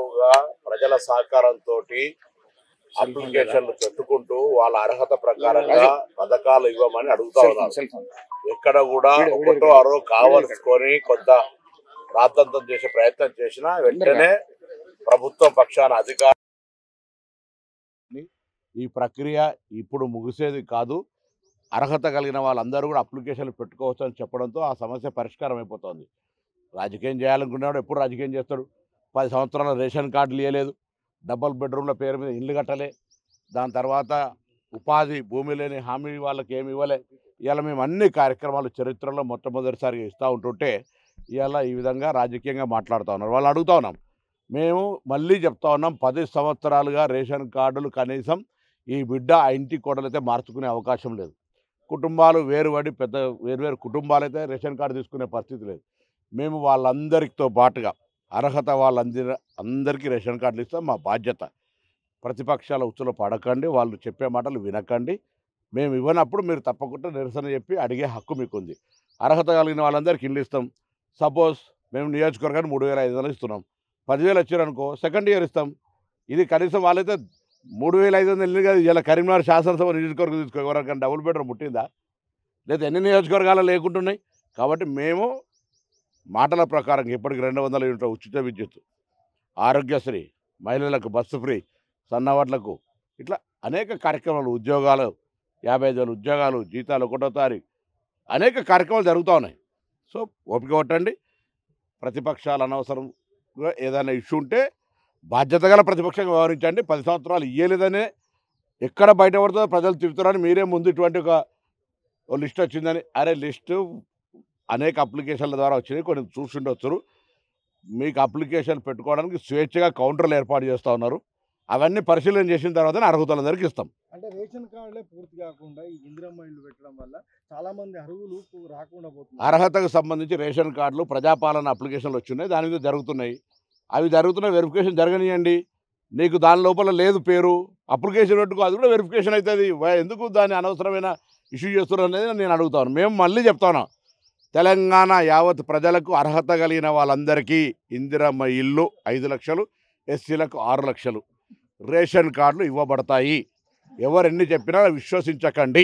సజావుగా ప్రజల సహకారంతో అప్లికేషన్లు పెట్టుకుంటూ వాళ్ళ అర్హత ప్రకారంగా పథకాలు ఇవ్వమని అడుగుతా ఉన్నారు. ఎక్కడ కూడా ఒకటో అరో కావలసుకొని కొంత రాద్ధాంతం చేసే ప్రయత్నం చేసినా వెంటనే ప్రభుత్వం పక్షాన అధికారులు ఈ ప్రక్రియ ఇప్పుడు ముగిసేది కాదు, అర్హత కలిగిన వాళ్ళందరూ కూడా అప్లికేషన్లు పెట్టుకోవచ్చు అని చెప్పడంతో ఆ సమస్య పరిష్కారం అయిపోతుంది. రాజకీయం చేయాలనుకునేవాడు ఎప్పుడు రాజకీయం చేస్తాడు? 10 సంవత్సరాల రేషన్ కార్డులు ఇవ్వలేదు, డబుల్ బెడ్రూమ్ల పేరు మీద ఇల్లు కట్టలే, దాని తర్వాత ఉపాధి భూమి లేని హామీ వాళ్ళకి ఏమి ఇవ్వలే. ఇవాళ మేము అన్ని కార్యక్రమాలు చరిత్రలో మొట్టమొదటిసారిగా ఇస్తూ ఉంటుంటే ఇవాళ ఈ విధంగా రాజకీయంగా మాట్లాడుతూ ఉన్నారు. వాళ్ళు అడుగుతూ ఉన్నాం, మేము మళ్ళీ చెప్తా ఉన్నాం, 10 సంవత్సరాలుగా రేషన్ కార్డులు కనీసం ఈ బిడ్డ ఆ ఇంటి కోడలైతే మార్చుకునే అవకాశం లేదు. కుటుంబాలు వేరుపడి వేరువేరు కుటుంబాలైతే రేషన్ కార్డు తీసుకునే పరిస్థితి లేదు. మేము వాళ్ళందరితో పాటుగా అర్హత అందరికీ రేషన్ కార్డులు ఇస్తాం. మా బాధ్యత. ప్రతిపక్షాల ఉచ్చులో పడకండి, వాళ్ళు చెప్పే మాటలు వినకండి. మేము ఇవ్వనప్పుడు మీరు తప్పకుండా నిరసన చెప్పి అడిగే హక్కు మీకుంది. అర్హత కలిగిన వాళ్ళందరికీ ఇల్లు ఇస్తాం. సపోజ్ మేము నియోజకవర్గాన్ని 3,500 ఇస్తున్నాం, 10,000 వచ్చారనుకో సెకండ్ ఇయర్ ఇస్తాం. ఇది కనీసం వాళ్ళైతే 3,500 ఇల్లు కాదు, ఇలా కరీంనగర్ శాసనసభ నియోజకవర్గం తీసుకో, ఎవరికైనా డబుల్ బెడ్రూమ్ పుట్టిందా? లేదా ఎన్ని నియోజకవర్గాలు లేకుంటున్నాయి? కాబట్టి మేము మాటల ప్రకారం ఇప్పటికి 200 యూనిట్ల ఉచిత విద్యుత్, ఆరోగ్యశ్రీ, మహిళలకు బస్సు ఫ్రీ, సన్నవాట్లకు ఇట్లా అనేక కార్యక్రమాలు, ఉద్యోగాలు 55,000 ఉద్యోగాలు, జీతాలు 1వ తారీఖు, అనేక కార్యక్రమాలు జరుగుతూ ఉన్నాయి. సో ఓపిక పట్టండి. ప్రతిపక్షాలు అనవసరంగా ఏదైనా ఇష్యూ ఉంటే బాధ్యత గల ప్రతిపక్షంగా వ్యవహరించండి. 10 సంవత్సరాలు ఇయ్యలేదనే ఎక్కడ బయటపడుతుందో ప్రజలు తిరుగుతారని మీరే ముందు ఇటువంటి ఒక లిస్ట్ వచ్చిందని, అరే లిస్టు అనేక అప్లికేషన్ల ద్వారా వచ్చినాయి, కొన్ని చూసిండొచ్చు. మీకు అప్లికేషన్ పెట్టుకోవడానికి స్వేచ్ఛగా కౌంటర్లు ఏర్పాటు చేస్తూ ఉన్నారు. అవన్నీ పరిశీలన చేసిన తర్వాతనే అర్హతలందరికీ ఇస్తాం. అంటే రేషన్ కార్డులే పూర్తి కాకుండా ఈ ఇందిరమ్మ ఇల్లు పెట్టడం వల్ల చాలా మంది అర్హులు రాకుండా పోతున్నారు. అర్హతకు సంబంధించి రేషన్ కార్డులు ప్రజాపాలన అప్లికేషన్లు వచ్చినాయి, దాని మీద జరుగుతున్నాయి. అవి జరుగుతున్న వెరిఫికేషన్ జరగనియండి. నీకు దాని లోపల లేదు పేరు, అప్లికేషన్ పెట్టుకో, అది కూడా వెరిఫికేషన్ అవుతుంది. ఎందుకు దాన్ని అనవసరమైన ఇష్యూ చేస్తున్నారు అనేది నేను అడుగుతాను. మేము మళ్ళీ చెప్తాను, తెలంగాణ యావత్ ప్రజలకు అర్హత కలిగిన వాళ్ళందరికీ ఇందిరమ్మ ఇల్లు 5 లక్షలు, ఎస్సీలకు 6 లక్షలు రేషన్ కార్డులు ఇవ్వబడతాయి. ఎవరెన్ని చెప్పినా విశ్వసించకండి.